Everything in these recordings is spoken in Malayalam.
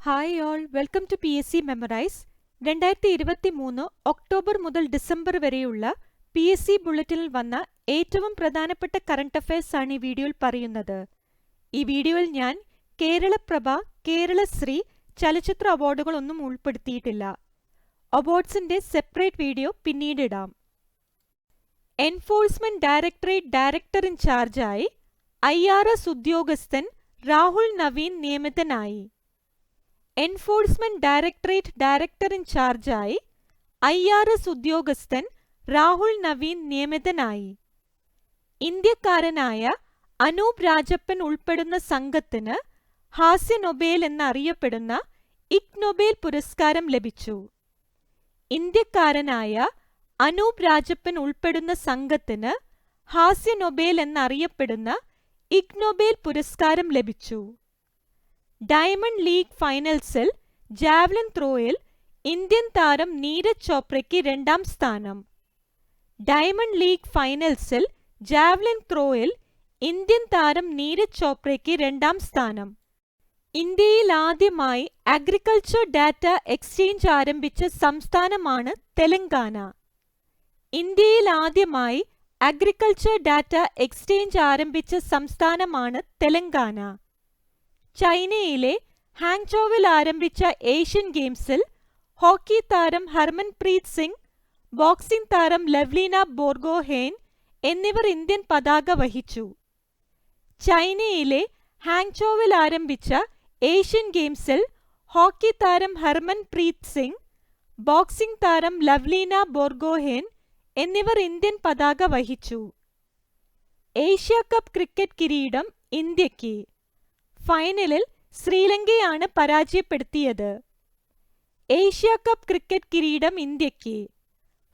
Hi all, welcome to PSC memorize. 2023 October മുതൽ ഡിസംബർ വരെയുള്ള PSC ബുള്ളറ്റിനിൽ വന്ന ഏറ്റവും പ്രധാനപ്പെട്ട കറണ്ട് അഫയേഴ്സ് ആണ് ഈ വീഡിയോയിൽ പറയുന്നത്. ഈ വീഡിയോയിൽ ഞാൻ കേരളപ്രഭ, കേരളശ്രീ ചലച്ചിത്ര അവാർഡുകളൊന്നും ഉൾപ്പെടുത്തിയിട്ടില്ല. അവാർഡ്സിന്റെ സെപ്പറേറ്റ് വീഡിയോ പിന്നീട് ഇടാം. എൻഫോഴ്സ്മെന്റ് ഡയറക്ടറേറ്റ് ഡയറക്ടർ ഇൻ ചാർജായി IRS ഉദ്യോഗസ്ഥൻ രാഹുൽ നവീൻ നിയമിതനായി. എൻഫോഴ്സ്മെന്റ് ഡയറക്ടറേറ്റ് ഡയറക്ടർ ഇൻ ചാർജായി IRS ഉദ്യോഗസ്ഥൻ രാഹുൽ നവീൻ നിയമിതനായി. ഇന്ത്യക്കാരനായ അനൂപ് രാജപ്പൻ ഉൾപ്പെടുന്ന സംഘത്തിന് ഹാസ്യ നൊബേൽ എന്നറിയപ്പെടുന്ന ഇഗ് നൊബേൽ പുരസ്കാരം ലഭിച്ചു. ഇന്ത്യക്കാരനായ അനൂപ് രാജപ്പൻ ഉൾപ്പെടുന്ന സംഘത്തിന് ഹാസ്യ നൊബേൽ എന്നറിയപ്പെടുന്ന ഇഗ് നൊബേൽ പുരസ്കാരം ലഭിച്ചു. ഡയമണ്ട് ലീഗ് ഫൈനൽസിൽ ജാവലിൻ ത്രോയിൽ ഇന്ത്യൻ താരം നീരജ് ചോപ്രയ്ക്ക് 2ാം സ്ഥാനം. ഡയമണ്ട് ലീഗ് ഫൈനൽസിൽ ജാവലിൻ ത്രോയിൽ ഇന്ത്യൻ താരം നീരജ് ചോപ്രയ്ക്ക് 2ാം സ്ഥാനം. ഇന്ത്യയിൽ ആദ്യമായി അഗ്രികൾച്ചർ ഡാറ്റ എക്സ്ചേഞ്ച് ആരംഭിച്ച സംസ്ഥാനമാണ് തെലങ്കാന. ഇന്ത്യയിൽ ആദ്യമായി അഗ്രികൾച്ചർ ഡാറ്റ എക്സ്ചേഞ്ച് ആരംഭിച്ച സംസ്ഥാനമാണ് തെലങ്കാന. ചൈനയിലെ ഹാങ്ചോവിൽ ആരംഭിച്ച ഏഷ്യൻ ഗെയിംസിൽ ഹോക്കി താരം ഹർമൻപ്രീത് സിംഗ്, ബോക്സിംഗ് താരം ലവ്ലീന ബോർഗോഹെയ്ൻ എന്നിവർ ഇന്ത്യൻ പതാക വഹിച്ചു. ചൈനയിലെ ഹാങ്ചോവിൽ ആരംഭിച്ച ഏഷ്യൻ ഗെയിംസിൽ ഹോക്കി താരം ഹർമൻപ്രീത് സിംഗ്, ബോക്സിംഗ് താരം ലവ്ലീന ബോർഗോഹെയ്ൻ എന്നിവർ ഇന്ത്യൻ പതാക വഹിച്ചു. ഏഷ്യ കപ്പ് ക്രിക്കറ്റ് കിരീടം ഇന്ത്യക്ക്. ഫൈനലിൽ ശ്രീലങ്കയാണ് പരാജയപ്പെടുത്തിയത്. ഏഷ്യ കപ്പ് ക്രിക്കറ്റ് കിരീടം ഇന്ത്യക്ക്.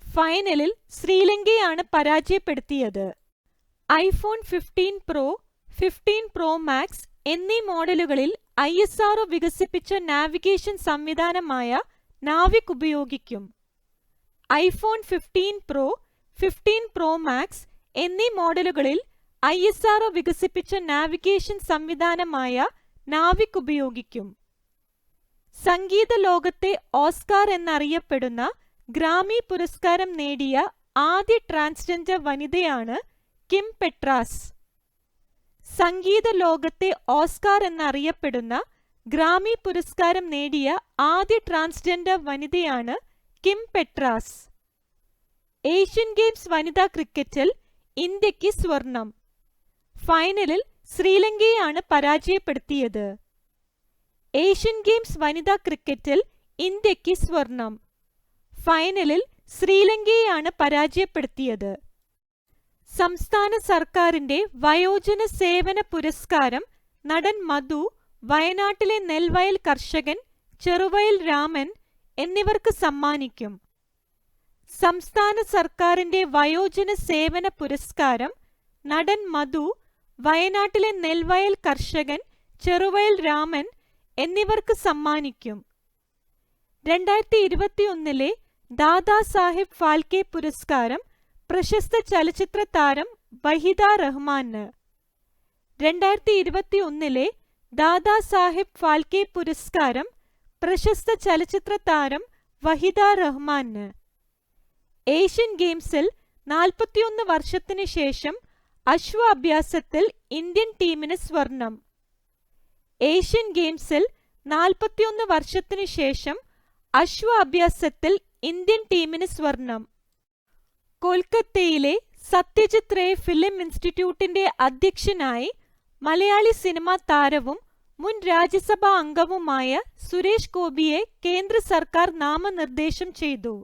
ഫൈനലിൽ ശ്രീലങ്കയാണ് പരാജയപ്പെടുത്തിയത്. ഐഫോൺ 15 പ്രോ, 15 പ്രോ മാക്സ് എന്നീ മോഡലുകളിൽ ISRO വികസിപ്പിച്ച നാവിഗേഷൻ സംവിധാനമായ നാവിക് ഉപയോഗിക്കും. ഐഫോൺ 15 പ്രോ, 15 പ്രോ മാക്സ് എന്നീ മോഡലുകളിൽ ISRO വികസിപ്പിച്ച നാവിഗേഷൻ സംവിധാനമായ നാവിക് ഉപയോഗിക്കും. സംഗീത ലോകത്തെ ഓസ്കാർ എന്നറിയപ്പെടുന്ന ഗ്രാമി പുരസ്കാരം നേടിയ ആദ്യ ട്രാൻസ്ജെൻഡർ വനിതയാണ് കിം പെട്രാസ്. സംഗീത ലോകത്തെ ഓസ്കാർ എന്നറിയപ്പെടുന്ന ഗ്രാമി പുരസ്കാരം നേടിയ ആദ്യ ട്രാൻസ്ജെൻഡർ വനിതയാണ് കിം പെട്രാസ്. ഏഷ്യൻ ഗെയിംസ് വനിതാ ക്രിക്കറ്റിൽ ഇന്ത്യക്ക് സ്വർണം. ഫൈനലിൽ ശ്രീലങ്കയാണ് പരാജയപ്പെടുത്തിയത്. ഏഷ്യൻ ഗെയിംസ് വനിതാ ക്രിക്കറ്റിൽ ഇന്ത്യക്ക് സ്വർണം. ഫൈനലിൽ ശ്രീലങ്കയാണ് പരാജയപ്പെടുത്തിയത്. സംസ്ഥാന സർക്കാരിന്റെ വയോജന സേവന പുരസ്കാരം നടൻ മധു, വയനാട്ടിലെ നെൽവയൽ കർഷകൻ ചെറുവയൽ രാമൻ എന്നിവർക്ക് സമ്മാനിക്കും. സംസ്ഥാന സർക്കാരിന്റെ വയോജന സേവന പുരസ്കാരം നടൻ മധു, വയനാട്ടിലെ നെൽവയൽ കർഷകൻ ചെറുവയൽ രാമൻ എന്നിവർക്ക് സമ്മാനിക്കും. 2021 ദാദാ സാഹിബ് ഫാൽക്കെ പുരസ്കാരം പ്രശസ്ത ചലച്ചിത്ര താരം വഹിദ റഹ്മാന്. 2021 ദാദാ സാഹിബ് ഫാൽക്കെ പുരസ്കാരം പ്രശസ്ത ചലച്ചിത്ര താരം വഹിദ റഹ്മാന്. ഏഷ്യൻ ഗെയിംസിൽ 41 വർഷത്തിന് ശേഷം അശ്വ അഭ്യാസത്തിൽ ഇന്ത്യൻ ടീമിന് സ്വർണം. ഏഷ്യൻ ഗെയിംസിൽ 41 വർഷത്തിന് ശേഷം അശ്വ അഭ്യാസത്തിൽ ഇന്ത്യൻ ടീമിന് സ്വർണം. കൊൽക്കത്തയിലെ സത്യജിത് റേ ഫിലിം ഇൻസ്റ്റിറ്റ്യൂട്ടിന്റെ അധ്യക്ഷനായി മലയാളി സിനിമാ താരവും മുൻ രാജ്യസഭാ അംഗവുമായ സുരേഷ് ഗോപിയെ കേന്ദ്ര സർക്കാർ നാമനിർദ്ദേശം ചെയ്തു.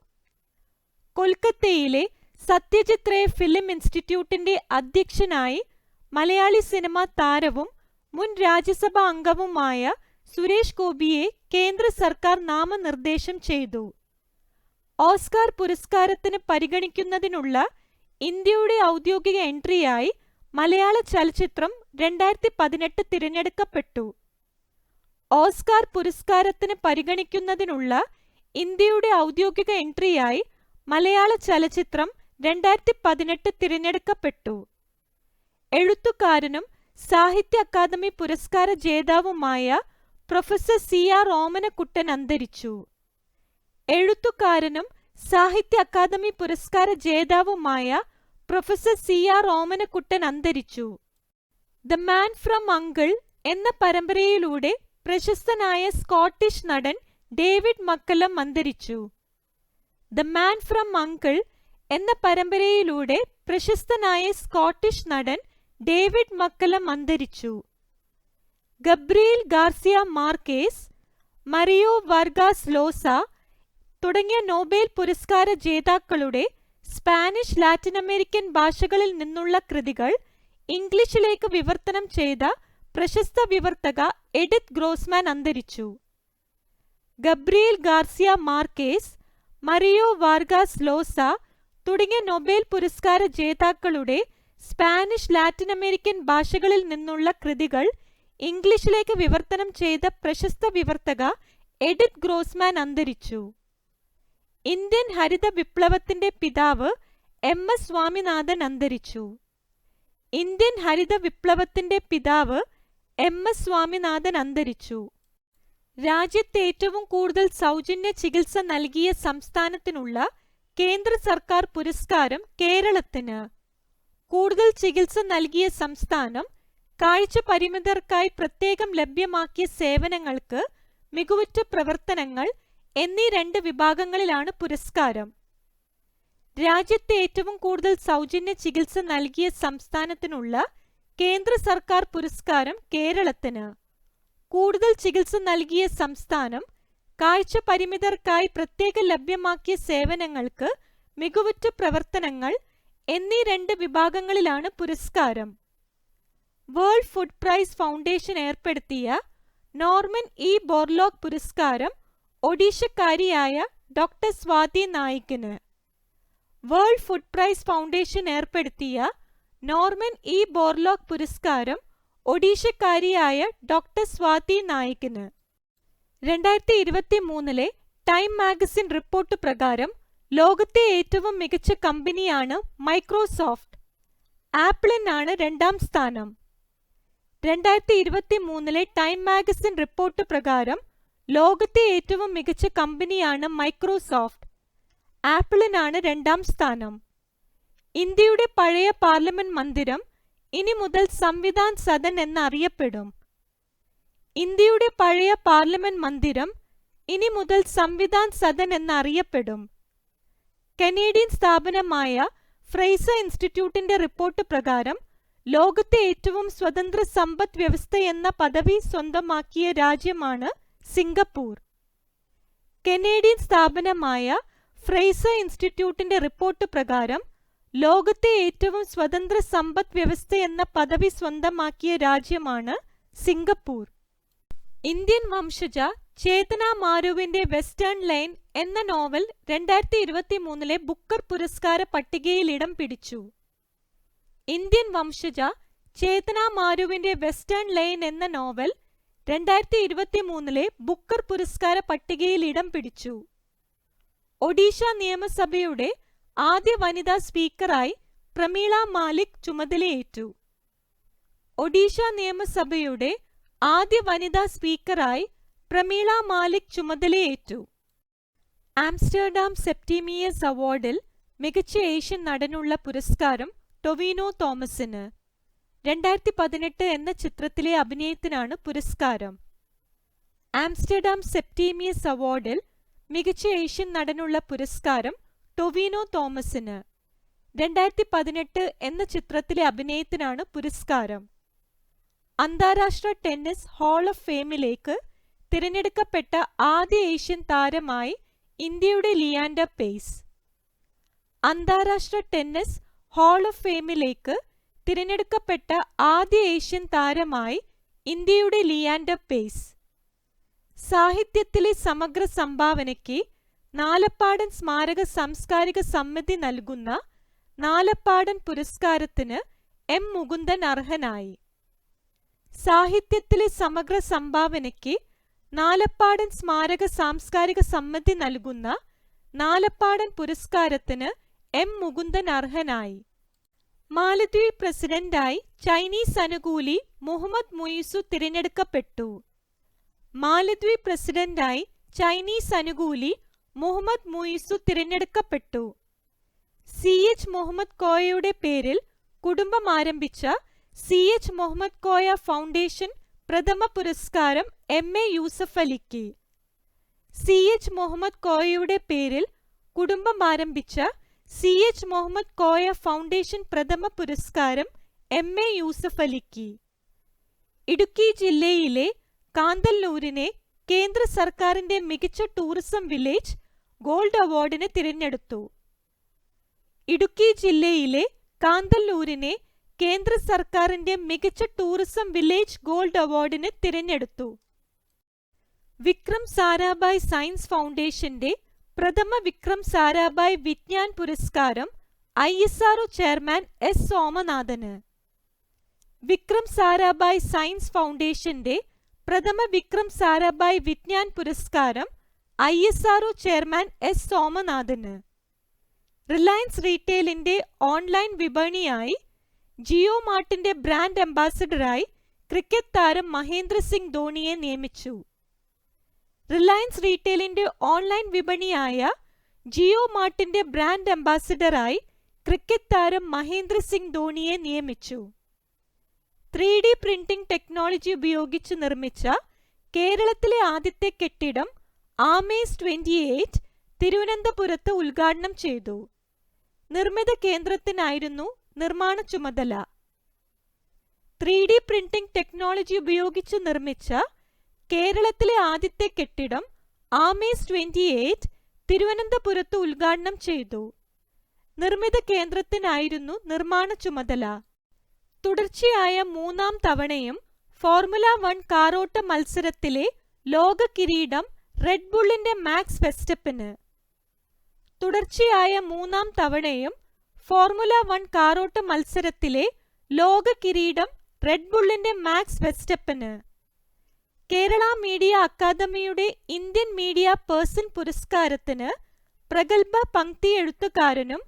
കൊൽക്കത്തയിലെ സത്യജിത് റേ ഫിലിം ഇൻസ്റ്റിറ്റ്യൂട്ടിന്റെ അധ്യക്ഷനായി മലയാളി സിനിമാ താരവും മുൻ രാജ്യസഭാ അംഗവുമായ സുരേഷ് ഗോപിയെ കേന്ദ്ര സർക്കാർ നാമനിർദ്ദേശം ചെയ്തു. ഓസ്കാർ പുരസ്കാരത്തിന് പരിഗണിക്കുന്നതിനുള്ള ഇന്ത്യയുടെ ഔദ്യോഗിക എൻട്രിയായി മലയാള ചലച്ചിത്രം 2018 തിരഞ്ഞെടുക്കപ്പെട്ടു. ഓസ്കാർ പുരസ്കാരത്തിന് പരിഗണിക്കുന്നതിനുള്ള ഇന്ത്യയുടെ ഔദ്യോഗിക എൻട്രിയായി മലയാള ചലച്ചിത്രം 2018 തിരഞ്ഞെടുക്കപ്പെട്ടു. എഴുത്തുകാരനും സാഹിത്യ അക്കാദമി പുരസ്കാര ജേതാവുമായ പ്രൊഫസർ CR ഓമനക്കുട്ടൻ അന്തരിച്ചു. എഴുത്തുകാരനും സാഹിത്യ അക്കാദമി പുരസ്കാര ജേതാവുമായ പ്രൊഫസർ CR ഓമനക്കുട്ടൻ അന്തരിച്ചു. ദ മാൻ ഫ്രം അങ്കിൾ എന്ന പരമ്പരയിലൂടെ പ്രശസ്തനായ സ്കോട്ടിഷ് നടൻ ഡേവിഡ് മക്കല്ലം അന്തരിച്ചു. ദ മാൻ ഫ്രം അങ്കിൾ എന്ന പരമ്പരയിലൂടെ പ്രശസ്തനായ സ്കോട്ടിഷ് നടൻ ഡേവിഡ് മക്കല്ലം അന്തരിച്ചു. ഗബ്രിയേൽ ഗാർസിയ മാർക്കേസ്, മറിയോ വാർഗാസ് ലോസ തുടങ്ങിയ നോബേൽ പുരസ്കാര ജേതാക്കളുടെ സ്പാനിഷ്, ലാറ്റിൻ അമേരിക്കൻ ഭാഷകളിൽ നിന്നുള്ള കൃതികൾ ഇംഗ്ലീഷിലേക്ക് വിവർത്തനം ചെയ്ത പ്രശസ്ത വിവർത്തക എഡിത്ത് ഗ്രോസ്മാൻ അന്തരിച്ചു. ഗബ്രിയേൽ ഗാർസിയ മാർക്കേസ്, മറിയോ വാർഗാസ് ലോസ തുടങ്ങിയ നൊബേൽ പുരസ്കാര ജേതാക്കളുടെ സ്പാനിഷ്, ലാറ്റിൻ അമേരിക്കൻ ഭാഷകളിൽ നിന്നുള്ള കൃതികൾ ഇംഗ്ലീഷിലേക്ക് വിവർത്തനം ചെയ്ത പ്രശസ്ത വിവർത്തക എഡിത്ത് ഗ്രോസ്മാൻ അന്തരിച്ചു. ഇന്ത്യൻ ഹരിത വിപ്ലവത്തിന്റെ പിതാവ് MS സ്വാമിനാഥൻ അന്തരിച്ചു. ഇന്ത്യൻ ഹരിത വിപ്ലവത്തിന്റെ പിതാവ് MS സ്വാമിനാഥൻ അന്തരിച്ചു. രാജ്യത്ത് ഏറ്റവും കൂടുതൽ സൗജന്യ ചികിത്സ നൽകിയ സംസ്ഥാനത്തിനുള്ള കേന്ദ്ര സർക്കാർ പുരസ്കാരം കേരളത്തിന്. കൂടുതൽ ചികിത്സ നൽകിയ സംസ്ഥാനം, കാഴ്ച പരിമിതർക്കായി പ്രത്യേകം ലഭ്യമാക്കിയ സേവനങ്ങൾക്ക് മികവുറ്റ പ്രവർത്തനങ്ങൾ എന്നീ 2 വിഭാഗങ്ങളിലാണ് പുരസ്കാരം. രാജ്യത്തെ ഏറ്റവും കൂടുതൽ സൗജന്യ ചികിത്സ നൽകിയ സംസ്ഥാനത്തിനുള്ള കേന്ദ്ര സർക്കാർ പുരസ്കാരം കേരളത്തിന്. കൂടുതൽ ചികിത്സ നൽകിയ സംസ്ഥാനം, കാഴ്ച പരിമിതർക്കായി പ്രത്യേകം ലഭ്യമാക്കിയ സേവനങ്ങൾക്ക് മികവുറ്റ പ്രവർത്തനങ്ങൾ എന്നീ 2 വിഭാഗങ്ങളിലാണ് പുരസ്കാരം. വേൾഡ് ഫുഡ് പ്രൈസ് ഫൗണ്ടേഷൻ ഏർപ്പെടുത്തിയ നോർമൻ E. ബോർലോഗ് പുരസ്കാരം ഒഡീഷക്കാരിയായ ഡോക്ടർ സ്വാതി നായിക്കിന്. വേൾഡ് ഫുഡ് പ്രൈസ് ഫൗണ്ടേഷൻ ഏർപ്പെടുത്തിയ നോർമൻ E. ബോർലോഗ് പുരസ്കാരം ഒഡീഷക്കാരിയായ ഡോക്ടർ സ്വാതി നായിക്കിന്. 2023 ടൈം മാഗസിൻ റിപ്പോർട്ട് പ്രകാരം ലോകത്തെ ഏറ്റവും മികച്ച കമ്പനിയാണ് മൈക്രോസോഫ്റ്റ്. ആപ്പിളിനാണ് 2ാം സ്ഥാനം. 2023 ടൈം മാഗസിൻ റിപ്പോർട്ട് പ്രകാരം ലോകത്തെ ഏറ്റവും മികച്ച കമ്പനിയാണ് മൈക്രോസോഫ്റ്റ്. ആപ്പിളിനാണ് 2ാം സ്ഥാനം. ഇന്ത്യയുടെ പഴയ പാർലമെന്റ് മന്ദിരം ഇനി മുതൽ സംവിധാൻ സദൻ എന്നറിയപ്പെടും. ഇന്ത്യയുടെ പഴയ പാർലമെന്റ് മന്ദിരം ഇനി മുതൽ സംവിധാൻ സദൻ എന്നറിയപ്പെടും. കനേഡിയൻ സ്ഥാപനമായ ഫ്രേസർ ഇൻസ്റ്റിറ്റ്യൂട്ടിന്റെ റിപ്പോർട്ട് പ്രകാരം ലോകത്തെ ഏറ്റവും സ്വതന്ത്ര സമ്പദ് വ്യവസ്ഥ എന്ന പദവി സ്വന്തമാക്കിയ രാജ്യമാണ് സിംഗപ്പൂർ. കനേഡിയൻ സ്ഥാപനമായ ഫ്രേസർ ഇൻസ്റ്റിറ്റ്യൂട്ടിന്റെ റിപ്പോർട്ട് പ്രകാരം ലോകത്തെ ഏറ്റവും സ്വതന്ത്ര സമ്പദ് വ്യവസ്ഥ എന്ന പദവി സ്വന്തമാക്കിയ രാജ്യമാണ് സിംഗപ്പൂർ. ഇന്ത്യൻ വംശജ ചേതന മാരുവിന്റെ വെസ്റ്റേൺ ലൈൻ എന്ന നോവൽ 2023 ബുക്കർ പുരസ്കാര പട്ടികയിൽ ഇടം പിടിച്ചു. ഇന്ത്യൻ വംശജ ചേതന മാരുവിന്റെ വെസ്റ്റേൺ ലൈൻ എന്ന നോവൽ 2023 ബുക്കർ പുരസ്കാര പട്ടികയിൽ ഇടം പിടിച്ചു. ഒഡീഷ നിയമസഭയുടെ ആദ്യ വനിതാ സ്പീക്കറായി പ്രമീള മാലിക് ചുമതലയേറ്റു. ഒഡീഷ നിയമസഭയുടെ ആദ്യ വനിതാ സ്പീക്കറായി പ്രമീള മാലിക് ചുമതലയേറ്റു. ആംസ്റ്റർഡാം സെപ്റ്റീമിയസ് അവാർഡിൽ മികച്ച ഏഷ്യൻ നടനുള്ള പുരസ്കാരം ടൊവിനോ തോമസിന്. 2018 എന്ന ചിത്രത്തിലെ അഭിനയത്തിനാണ് പുരസ്കാരം. ആംസ്റ്റർഡാം സെപ്റ്റീമിയസ് അവാർഡിൽ മികച്ച ഏഷ്യൻ നടനുള്ള പുരസ്കാരം ടൊവിനോ തോമസിന്. 2018 എന്ന ചിത്രത്തിലെ അഭിനയത്തിനാണ് പുരസ്കാരം. അന്താരാഷ്ട്ര ടെന്നീസ് ഹാൾ ഓഫ് ഫെയിമിലേക്ക് തിരഞ്ഞെടുക്കപ്പെട്ട ആദ്യ ഏഷ്യൻ താരമായി ഇന്ത്യയുടെ ലിയാൻഡർ പേസ്. അന്താരാഷ്ട്ര ടെന്നീസ് ഹാൾ ഓഫ് ഫെയിമിലേക്ക് തിരഞ്ഞെടുക്കപ്പെട്ട ആദ്യ ഏഷ്യൻ താരമായി ഇന്ത്യയുടെ ലിയാൻഡർ പേസ്. സാഹിത്യത്തിലെ സമഗ്ര സംഭാവനയ്ക്ക് നാലപ്പാടൻ സ്മാരക സാംസ്കാരിക സമിതി നൽകുന്ന നാലപ്പാടൻ പുരസ്കാരത്തിന് M. മുകുന്ദൻ അർഹനായി. സാഹിത്യത്തിലെ സമഗ്ര സംഭാവനയ്ക്ക് നാലപ്പാടൻ സ്മാരക സാംസ്കാരിക സമിതി നൽകുന്ന നാലപ്പാടൻ പുരസ്കാരത്തിന് M. മുകുന്ദൻ അർഹനായി. മാലദ്വീപ് പ്രസിഡന്റായി ചൈനീസ് അനുകൂലി മുഹമ്മദ് മുയിസു തിരഞ്ഞെടുക്കപ്പെട്ടു. മാലദ്വീപ് പ്രസിഡന്റായി ചൈനീസ് അനുകൂലി മുഹമ്മദ് മുയിസു തിരഞ്ഞെടുക്കപ്പെട്ടു. CH മുഹമ്മദ് കോയയുടെ പേരിൽ കുടുംബം ആരംഭിച്ച CH മുഹമ്മദ് കോയ ഫൗണ്ടേഷൻ പ്രഥമ പുരസ്കാരം MA യൂസഫ് അലിക്ക്. CH മുഹമ്മദ് കോയയുടെ പേരിൽ കുടുംബം ആരംഭിച്ച CH മുഹമ്മദ് കോയ ഫൗണ്ടേഷൻ പ്രഥമ പുരസ്കാരം MA യൂസഫ് അലിക്ക്. ഇടുക്കി ജില്ലയിലെ കാന്തല്ലൂരിനെ കേന്ദ്ര സർക്കാരിന്റെ മികച്ച ടൂറിസം വില്ലേജ് ഗോൾഡ് അവാർഡിന് തിരഞ്ഞെടുത്തു. ഇടുക്കി ജില്ലയിലെ കാന്തല്ലൂരിനെ കേന്ദ്ര സർക്കാരിന്റെ മികച്ച ടൂറിസം വില്ലേജ് ഗോൾഡ് അവാർഡിന് തിരഞ്ഞെടുത്തു. വിക്രം സാരാഭായ് സയൻസ് ഫൗണ്ടേഷന്റെ പ്രഥമ വിക്രം സാരാഭായ് വിജ്ഞാൻ പുരസ്കാരം ISRO ചെയർമാൻ S. സോമനാഥന്. വിക്രം സാരാഭായ് സയൻസ് ഫൗണ്ടേഷന്റെ പ്രഥമ വിക്രം സാരാഭായ് വിജ്ഞാൻ പുരസ്കാരം ISRO ചെയർമാൻ S. സോമനാഥന്. റിലയൻസ് റീറ്റെയിലിന്റെ ഓൺലൈൻ വിപണിയായി ജിയോ മാർട്ടിന്റെ ബ്രാൻഡ് അംബാസഡറായി ക്രിക്കറ്റ് താരം മഹേന്ദ്ര സിംഗ് ധോണിയെ നിയമിച്ചു. റിലയൻസ് റീറ്റെയിലിന്റെ ഓൺലൈൻ വിപണിയായ ജിയോ മാർട്ടിന്റെ ബ്രാൻഡ് അംബാസഡറായി ക്രിക്കറ്റ് താരം മഹേന്ദ്ര സിംഗ് ധോണിയെ നിയമിച്ചു. 3D പ്രിന്റിംഗ് ടെക്നോളജി ഉപയോഗിച്ച് നിർമ്മിച്ച കേരളത്തിലെ ആദ്യത്തെ കെട്ടിടം ആമേസ് 28 തിരുവനന്തപുരത്ത് ഉദ്ഘാടനം ചെയ്തു. നിർമ്മിത കേന്ദ്രത്തിനായിരുന്നു നിർമ്മാണ ചുമതല. 3D പ്രിന്റിംഗ് ടെക്നോളജി ഉപയോഗിച്ച് നിർമ്മിച്ച കേരളത്തിലെ ആദ്യത്തെ കെട്ടിടം ആമേസ് 28 തിരുവനന്തപുരത്ത് ഉദ്ഘാടനം ചെയ്തു. നിർമ്മിത കേന്ദ്രത്തിനായിരുന്നു നിർമ്മാണ ചുമതല. തുടർച്ചയായ മൂന്നാം തവണയും ഫോർമുല 1 കാറോട്ട മത്സരത്തിലെ ലോക കിരീടം റെഡ് ബുള്ളിന്റെ മാക്സ് വെസ്റ്റപ്പന്. തുടർച്ചയായ മൂന്നാം തവണയും ഫോർമുല 1 കാറോട്ട മത്സരത്തിലെ ലോക കിരീടം റെഡ് ബുള്ളിന്റെ മാക്സ് വെസ്റ്റപ്പന്. കേരള മീഡിയ അക്കാദമിയുടെ ഇന്ത്യൻ മീഡിയ പേഴ്സൺ പുരസ്കാരത്തിന് പ്രഗത്ഭ പംക്തി എഴുത്തുകാരനും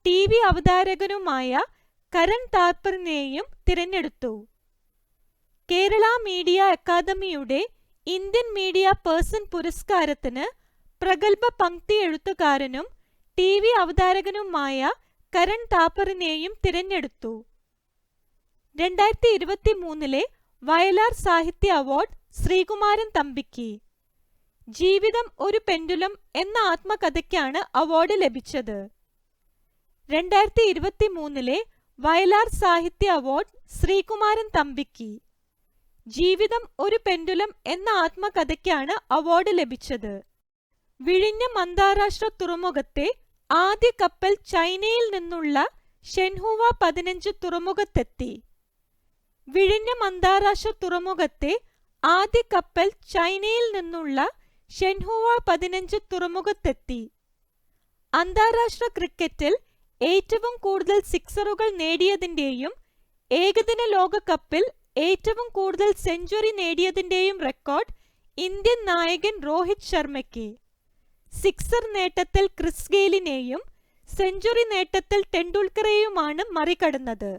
TV അവതാരകനുമായ കരൺ താപ്പറിനെയും തിരഞ്ഞെടുത്തു. കേരള മീഡിയ അക്കാദമിയുടെ ഇന്ത്യൻ മീഡിയ പേഴ്സൺ പുരസ്കാരത്തിന് പ്രഗത്ഭ പംക്തി എഴുത്തുകാരനും TV അവതാരകനുമായ കരൺ താപ്പറിനെയും തിരഞ്ഞെടുത്തു. 2023 വയലാർ സാഹിത്യ അവാർഡ് ശ്രീകുമാരൻ തമ്പിക്ക്. ജീവിതം ഒരു പെൻഡുലം എന്ന ആത്മകഥയ്ക്കാണ് അവാർഡ് ലഭിച്ചത്. 2023 വയലാർ സാഹിത്യ അവാർഡ് ശ്രീകുമാരൻ തമ്പിക്ക്. ജീവിതം ഒരു പെൻഡുലം എന്ന ആത്മകഥയ്ക്കാണ് അവാർഡ് ലഭിച്ചത്. വിഴിഞ്ഞം അന്താരാഷ്ട്ര തുറമുഖത്തെ ആദ്യ കപ്പൽ ചൈനയിൽ നിന്നുള്ള ഷെൻഹുവ 15 തുറമുഖത്തെത്തി. വിഴിഞ്ഞം അന്താരാഷ്ട്ര തുറമുഖത്തെ ആദ്യ കപ്പൽ ചൈനയിൽ നിന്നുള്ള ഷെൻഹുവ 15 തുറമുഖത്തെത്തി. അന്താരാഷ്ട്ര ക്രിക്കറ്റിൽ ഏറ്റവും കൂടുതൽ സിക്സറുകൾ നേടിയതിന്റെയും ഏകദിന ലോകകപ്പിൽ ഏറ്റവും കൂടുതൽ സെഞ്ചുറി നേടിയതിന്റെയും റെക്കോർഡ് ഇന്ത്യൻ നായകൻ രോഹിത് ശർമ്മയ്ക്ക്. സിക്സർ നേട്ടത്തിൽ ക്രിസ് ഗെയിലിനെയും സെഞ്ചുറി നേട്ടത്തിൽ ടെണ്ടുൽക്കറെയുമാണ് മറികടന്നത്.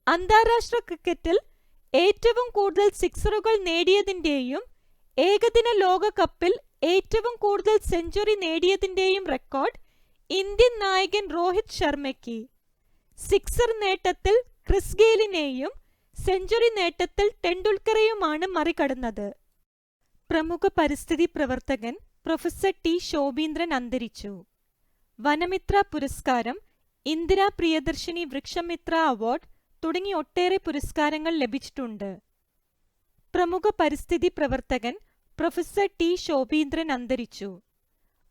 അന്താരാഷ്ട്ര ക്രിക്കറ്റിൽ ഏറ്റവും കൂടുതൽ സിക്സറുകൾ നേടിയതിന്റെയും ഏകദിന ലോകകപ്പിൽ ഏറ്റവും കൂടുതൽ സെഞ്ചുറി നേടിയതിന്റെയും റെക്കോർഡ് ഇന്ത്യൻ നായകൻ രോഹിത് ശർമ്മയ്ക്ക്. സിക്സർ നേട്ടത്തിൽ ക്രിസ് ഗെയിലിനെയും സെഞ്ചുറി നേട്ടത്തിൽ ടെണ്ടുൽക്കറെയുമാണ് മറികടന്നത്. പ്രമുഖ പരിസ്ഥിതി പ്രവർത്തകൻ പ്രൊഫസർ T. ശോഭീന്ദ്രൻ അന്തരിച്ചു. വനമിത്ര പുരസ്കാരം, ഇന്ദിരാ പ്രിയദർശിനി വൃക്ഷമിത്ര അവാർഡ് തുടങ്ങി ഒട്ടേറെ പുരസ്കാരങ്ങൾ ലഭിച്ചിട്ടുണ്ട്. പ്രമുഖ പരിസ്ഥിതി പ്രവർത്തകൻ പ്രൊഫസർ T. ശോഭീന്ദ്രൻ അന്തരിച്ചു.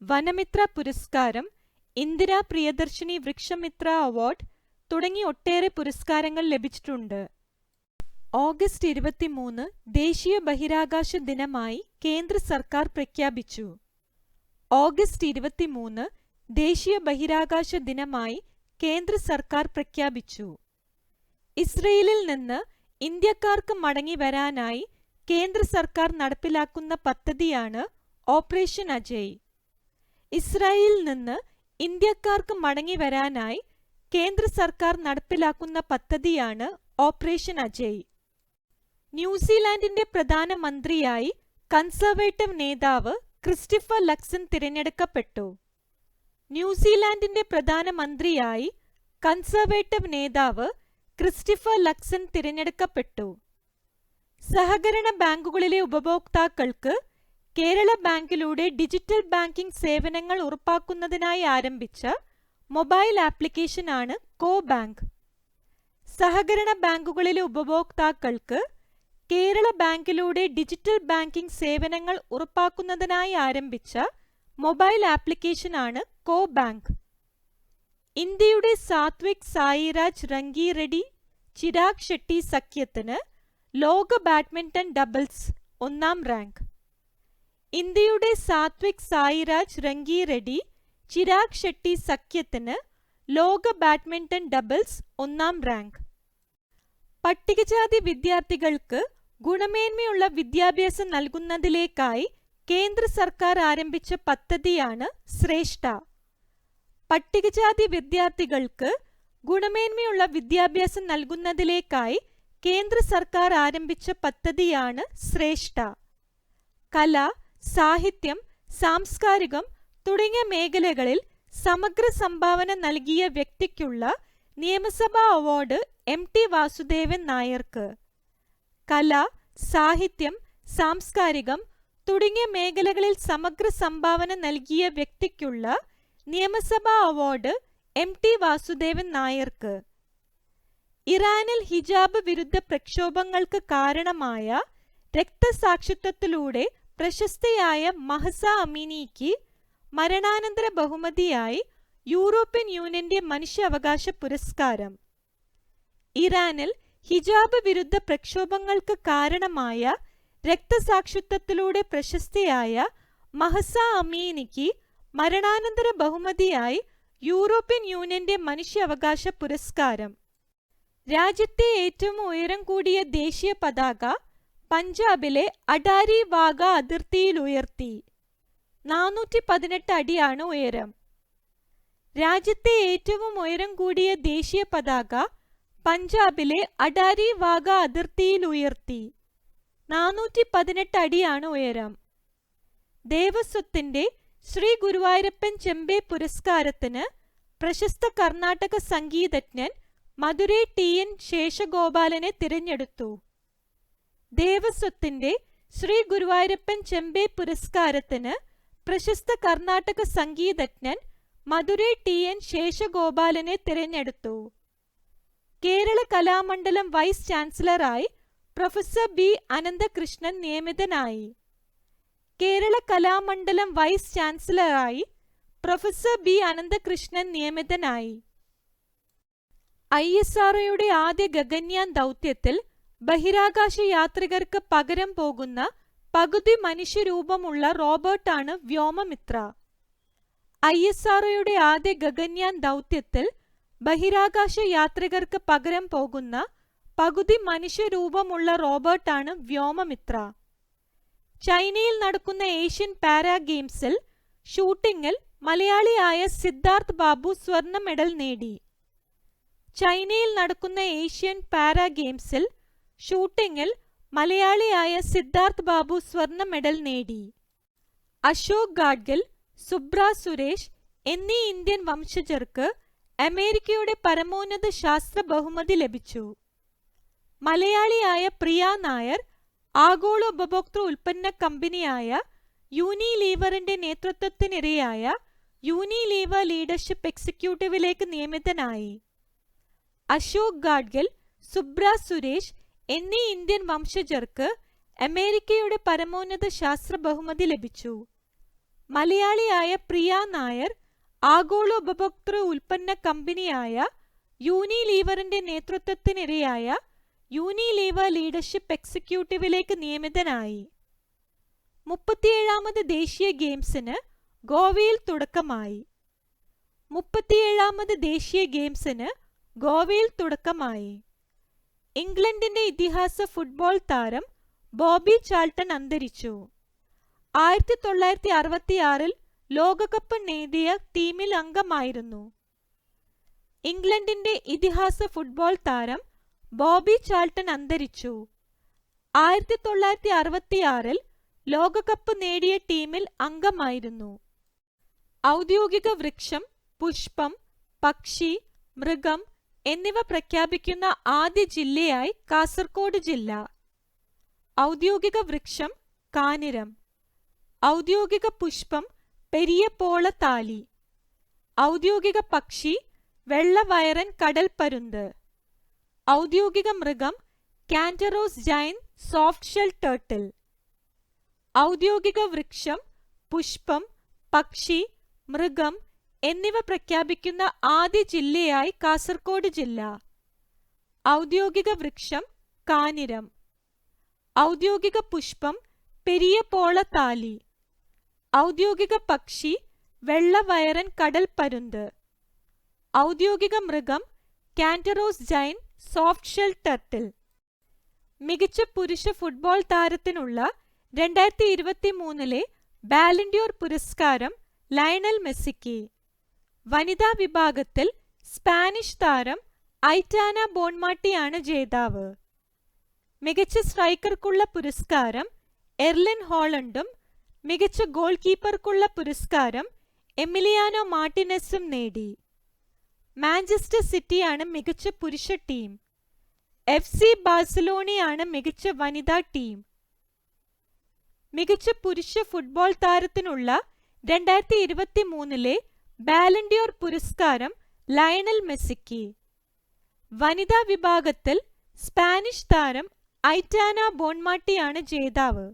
വനമിത്ര പുരസ്കാരം, ഇന്ദിരാ പ്രിയദർശിനി വൃക്ഷമിത്ര അവാർഡ് തുടങ്ങി ഒട്ടേറെ പുരസ്കാരങ്ങൾ ലഭിച്ചിട്ടുണ്ട്. ഓഗസ്റ്റ് 23 ദേശീയ ബഹിരാകാശ ദിനമായി കേന്ദ്ര സർക്കാർ പ്രഖ്യാപിച്ചു. ഓഗസ്റ്റ് 23 ദേശീയ ബഹിരാകാശ ദിനമായി കേന്ദ്ര സർക്കാർ പ്രഖ്യാപിച്ചു. ഇസ്രയേലിൽ നിന്ന് ഇന്ത്യക്കാർക്ക് മടങ്ങി വരാനായി കേന്ദ്ര സർക്കാർ നടപ്പിലാക്കുന്ന പദ്ധതിയാണ് ഓപ്പറേഷൻ അജയ്. ഇസ്രായേലിൽ നിന്ന് ഇന്ത്യക്കാർക്ക് മടങ്ങി വരാനായി കേന്ദ്ര സർക്കാർ നടപ്പിലാക്കുന്ന പദ്ധതിയാണ് ഓപ്പറേഷൻ അജയ്. ന്യൂസിലാൻഡിന്റെ പ്രധാനമന്ത്രിയായി കൺസർവേറ്റീവ് നേതാവ് ക്രിസ്റ്റഫർ ലക്സൺ തിരഞ്ഞെടുക്കപ്പെട്ടു. ന്യൂസിലാൻഡിന്റെ പ്രധാനമന്ത്രിയായി കൺസർവേറ്റീവ് നേതാവ് ക്രിസ്റ്റഫർ ലക്സൺ തിരഞ്ഞെടുക്കപ്പെട്ടു. സഹകരണ ബാങ്കുകളിലെ ഉപഭോക്താക്കൾക്ക് കേരള ബാങ്കിലൂടെ ഡിജിറ്റൽ ബാങ്കിംഗ് സേവനങ്ങൾ ഉറപ്പാക്കുന്നതിനായി ആരംഭിച്ച മൊബൈൽ ആപ്ലിക്കേഷനാണ് കോ ബാങ്ക്. സഹകരണ ബാങ്കുകളിലെ ഉപഭോക്താക്കൾക്ക് കേരള ബാങ്കിലൂടെ ഡിജിറ്റൽ ബാങ്കിംഗ് സേവനങ്ങൾ ഉറപ്പാക്കുന്നതിനായി ആരംഭിച്ച മൊബൈൽ ആപ്ലിക്കേഷനാണ് കോ ബാങ്ക്. ഇന്ത്യയുടെ സാത്വിക് സായിരാജ് റംഗിറെഡ്ഡി ചിരാഗ് ഷെട്ടി സഖ്യത്തിന് ലോക ബാഡ്മിന്റൺ ഡബിൾസ് 1ാം റാങ്ക്. ഇന്ത്യയുടെ സാത്വിക് സായിരാജ് റംഗിറെഡ്ഡി ചിരാഗ് ഷെട്ടി സഖ്യത്തിന് ലോക ബാഡ്മിന്റൺ ഡബിൾസ് 1ാം റാങ്ക്. പട്ടികജാതി വിദ്യാർത്ഥികൾക്ക് ഗുണമേന്മയുള്ള വിദ്യാഭ്യാസം നൽകുന്നതിലേക്കായി കേന്ദ്ര സർക്കാർ ആരംഭിച്ച പദ്ധതിയാണ് ശ്രേഷ്ഠ. പട്ടികജാതി വിദ്യാർത്ഥികൾക്ക് ഗുണമേന്മയുള്ള വിദ്യാഭ്യാസം നൽകുന്നതിലേക്കായി കേന്ദ്ര സർക്കാർ ആരംഭിച്ച പദ്ധതിയാണ് ശ്രേഷ്ഠ. കല, സാഹിത്യം, സാംസ്കാരികം തുടങ്ങിയ മേഖലകളിൽ സമഗ്ര സംഭാവന നൽകിയ വ്യക്തിക്കുള്ള നിയമസഭാ അവാർഡ് MT വാസുദേവൻ നായർക്ക്. കല, സാഹിത്യം, സാംസ്കാരികം തുടങ്ങിയ മേഖലകളിൽ സമഗ്ര സംഭാവന നൽകിയ വ്യക്തിക്കുള്ള നിയമസഭാ അവാർഡ് MT വാസുദേവൻ നായർക്ക്. ഇറാനിൽ ഹിജാബ് വിരുദ്ധ പ്രക്ഷോഭങ്ങൾക്ക് കാരണമായ രക്തസാക്ഷിത്വത്തിലൂടെ പ്രശസ്തയായ മഹ്സ അമീനിക്ക് മരണാനന്തര ബഹുമതിയായി യൂറോപ്യൻ യൂണിയന്റെ മനുഷ്യാവകാശ പുരസ്കാരം. ഇറാനിൽ ഹിജാബ് വിരുദ്ധ പ്രക്ഷോഭങ്ങൾക്ക് കാരണമായ രക്തസാക്ഷിത്വത്തിലൂടെ പ്രശസ്തയായ മഹ്സ അമീനിക്ക് മരണാനന്തര ബഹുമതിയായി യൂറോപ്യൻ യൂണിയന്റെ മനുഷ്യാവകാശ പുരസ്കാരം. രാജ്യത്തെ ഏറ്റവും ഉയരം കൂടിയ ദേശീയ പതാക പഞ്ചാബിലെ അടാരി വാഗ അതിർത്തിയിൽ ഉയർത്തി. 418 അടിയാണ് ഉയരം. രാജ്യത്തെ ഏറ്റവും ഉയരം കൂടിയ ദേശീയ പതാക പഞ്ചാബിലെ അടാരി വാഗ അതിർത്തിയിൽ ഉയർത്തി. 418 അടിയാണ് ഉയരം. ദേവസ്വത്തിന്റെ ശ്രീ ഗുരുവായൂരപ്പൻ ചെമ്പൈ പുരസ്കാരത്തിന് പ്രശസ്ത കർണാടക സംഗീതജ്ഞൻ മധുരൈ TN ശേഷഗോപാലനെ തിരഞ്ഞെടുത്തു. ദേവസ്വത്തിന്റെ ശ്രീ ഗുരുവായൂരപ്പൻ ചെമ്പൈ പുരസ്കാരത്തിന് പ്രശസ്ത കർണാടക സംഗീതജ്ഞൻ മധുരൈ TN ശേഷഗോപാലനെ തിരഞ്ഞെടുത്തു. കേരള കലാമണ്ഡലം വൈസ് ചാൻസലറായി പ്രൊഫസർ B അനന്തകൃഷ്ണൻ നിയമിതനായി. കേരള കലാമണ്ഡലം വൈസ് ചാൻസലറായി പ്രൊഫസർ B അനന്തകൃഷ്ണൻ നിയമിതനായി. ISROയുടെ ആദ്യ ഗഗൻയാൻ ദൗത്യത്തിൽ ബഹിരാകാശ യാത്രികർക്ക് പകരം പോകുന്ന പകുതി മനുഷ്യരൂപമുള്ള റോബോട്ടാണ് വ്യോമമിത്ര. ISROയുടെ ആദ്യ ഗഗൻയാൻ ദൗത്യത്തിൽ ബഹിരാകാശ യാത്രികർക്ക് പകരം പോകുന്ന പകുതി മനുഷ്യരൂപമുള്ള റോബോട്ടാണ് വ്യോമമിത്ര. ചൈനയിൽ നടക്കുന്ന ഏഷ്യൻ പാരാ ഗെയിംസിൽ ഷൂട്ടിങ്ങിൽ മലയാളിയായ സിദ്ധാർത്ഥ് ബാബു സ്വർണ്ണ മെഡൽ നേടി. ചൈനയിൽ നടക്കുന്ന ഏഷ്യൻ പാരാ ഗെയിംസിൽ ഷൂട്ടിങ്ങിൽ മലയാളിയായ സിദ്ധാർത്ഥ് ബാബു സ്വർണ്ണ മെഡൽ നേടി. അശോക് ഗാഡ്ഗിൽ, സുബ്ര സുരേഷ് എന്നീ ഇന്ത്യൻ വംശജർക്ക് അമേരിക്കയുടെ പരമോന്നത ശാസ്ത്ര ബഹുമതി ലഭിച്ചു. മലയാളിയായ പ്രിയ നായർ ആഗോള ഉപഭോക്തൃ ഉൽപ്പന്ന കമ്പനിയായ യൂണിലീവറിന്റെ നേതൃത്വത്തിനിരയായ യൂണിലീവർ ലീഡർഷിപ്പ് എക്സിക്യൂട്ടീവിലേക്ക് നിയമിതനായി. അശോക് ഗാഡ്ഗിൽ, സുബ്ര സുരേഷ് എന്നീ ഇന്ത്യൻ വംശജർക്ക് അമേരിക്കയുടെ പരമോന്നത ശാസ്ത്ര ബഹുമതി ലഭിച്ചു. മലയാളിയായ പ്രിയ നായർ ആഗോള ഉപഭോക്തൃ ഉൽപ്പന്ന കമ്പനിയായ യൂണിലീവറിന്റെ നേതൃത്വത്തിനിരയായ യൂണിലീവർ ലീഡർഷിപ്പ് എക്സിക്യൂട്ടീവിലേക്ക് നിയമിതനായി. 37ാമത് ദേശീയ ഗെയിംസിന് ഗോവയിൽ തുടക്കമായി. 37ാമത് ദേശീയ ഗെയിംസിന് ഗോവയിൽ തുടക്കമായി. ഇംഗ്ലണ്ടിന്റെ ഇതിഹാസ ഫുട്ബോൾ താരം ബോബി ചാൾട്ടൺ അന്തരിച്ചു. 1966-ൽ ലോകകപ്പ് നേടിയ ടീമിൽ അംഗമായിരുന്നു. ഇംഗ്ലണ്ടിന്റെ ഇതിഹാസ ഫുട്ബോൾ താരം ബോബി ചാൾട്ടൺ അന്തരിച്ചു. 1966-ൽ ലോകകപ്പ് നേടിയ ടീമിൽ അംഗമായിരുന്നു. ഔദ്യോഗിക വൃക്ഷം, പുഷ്പം, പക്ഷി, മൃഗം എന്നിവ പ്രഖ്യാപിക്കുന്ന ആദ്യ ജില്ലയായി കാസർഗോഡ് ജില്ല. ഔദ്യോഗിക വൃക്ഷം കാനിരം. ഔദ്യോഗിക പുഷ്പം പെരിയപോളത്താലി. ഔദ്യോഗിക പക്ഷി വെള്ളവയറൻ കടൽപ്പരുന്ത്. ഔദ്യോഗിക മൃഗം കാന്ററോസ് ജൈന്റ് സോഫ്റ്റ് ഷെൽ ടേർട്ടിൽ. ഔദ്യോഗിക വൃക്ഷം, പുഷ്പം, പക്ഷി, മൃഗം എന്നിവ പ്രഖ്യാപിക്കുന്ന ആദ്യ ജില്ലയായി കാസർഗോഡ് ജില്ല. ഔദ്യോഗിക വൃക്ഷം കാനിരം. ഔദ്യോഗിക പുഷ്പം പെരിയപോളത്താലി. ഔദ്യോഗിക പക്ഷി വെള്ളവയറൻ കടൽപ്പരുന്ത്. ഔദ്യോഗിക മൃഗം കാന്ററോസ് ജൈന്റ് സോഫ്റ്റ് ഷെൽ ടർട്ടിൽ. മികച്ച പുരുഷ ഫുട്ബോൾ താരത്തിനുള്ള 2023 ബാലൻഡിയോർ പുരസ്കാരം ലയണൽ മെസ്സിക്ക്. വനിതാ വിഭാഗത്തിൽ സ്പാനിഷ് താരം ഐറ്റാന ബോൺമാട്ടിയാണ് ജേതാവ്. മികച്ച സ്ട്രൈക്കർക്കുള്ള പുരസ്കാരം എർലിൻ ഹോളണ്ടും മികച്ച ഗോൾ കീപ്പർക്കുള്ള പുരസ്കാരം എമിലിയാനോ മാർട്ടിനെസും നേടി. മാഞ്ചസ്റ്റർ സിറ്റിയാണ് മികച്ച പുരുഷ ടീം. FC ബാഴ്സലോണയാണ് മികച്ച വനിതാ ടീം. മികച്ച പുരുഷ ഫുട്ബോൾ താരത്തിനുള്ള 2023 ബാലൻഡിയോർ പുരസ്കാരം ലയണൽ മെസ്സിക്ക്. വനിതാ വിഭാഗത്തിൽ സ്പാനിഷ് താരം ഐറ്റാന ബോൺമാട്ടിയാണ് ജേതാവ്.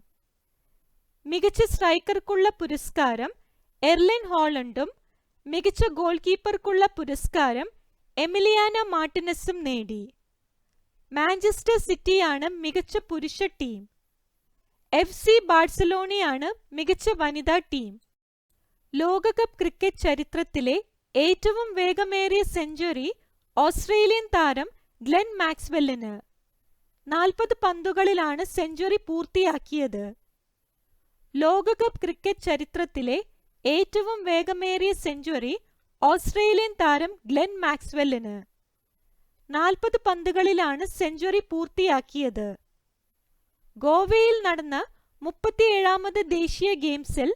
മികച്ച സ്ട്രൈക്കർക്കുള്ള പുരസ്കാരം എർലിൻ ഹോളണ്ടും മികച്ച ഗോൾ കീപ്പർക്കുള്ള പുരസ്കാരം എമിലിയാനോ മാർട്ടിനെസും നേടി. മാഞ്ചസ്റ്റർ സിറ്റിയാണ് മികച്ച പുരുഷ ടീം. FC ബാഴ്സലോണയാണ് മികച്ച വനിതാ ടീം. ലോകകപ്പ് ക്രിക്കറ്റ് ചരിത്രത്തിലെ ഏറ്റവും വേഗമേറിയ സെഞ്ചുറി ഓസ്ട്രേലിയൻ താരം ഗ്ലെൻ മാക്സ്വെല്ലിന്. 40 പന്തുകളിലാണ് സെഞ്ചുറി പൂർത്തിയാക്കിയത്. ലോകകപ്പ് ക്രിക്കറ്റ് ചരിത്രത്തിലെ ഏറ്റവും വേഗമേറിയ സെഞ്ചുറി ഓസ്ട്രേലിയൻ താരം ഗ്ലെൻ മാക്സ്വെല്ലിന്. 40 പന്തുകളിലാണ് സെഞ്ചുറി പൂർത്തിയാക്കിയത്. ഗോവയിൽ നടന്ന 37ാമത് ദേശീയ ഗെയിംസിൽ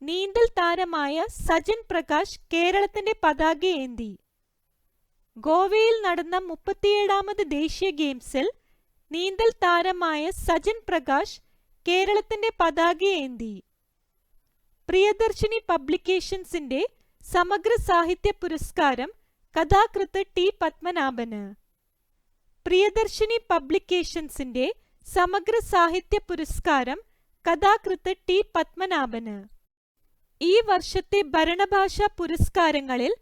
നീന്തൽ താരമായ സജൻ പ്രകാശ് കേരളത്തിന്റെ പതാകയേന്തി. ഗോവയിൽ നടന്ന 37ാമത് ദേശീയ ഗെയിംസിൽ നീന്തൽ താരമായ സജൻ പ്രകാശ് കേരളത്തിന്റെ പതാകയേന്തി. പ്രിയദർശിനി പബ്ലിക്കേഷൻസിന്റെ സമഗ്ര സാഹിത്യ പുരസ്കാരം കഥാകൃത്ത് ടി പത്മനാഭന്. പ്രിയദർശിനി പബ്ലിക്കേഷൻസിന്റെ സമഗ്ര സാഹിത്യ പുരസ്കാരം കഥാകൃത്ത് ടി പത്മനാഭന്. ഈ വർഷത്തെ ഭരണഭാഷാ പുരസ്കാരങ്ങളിൽ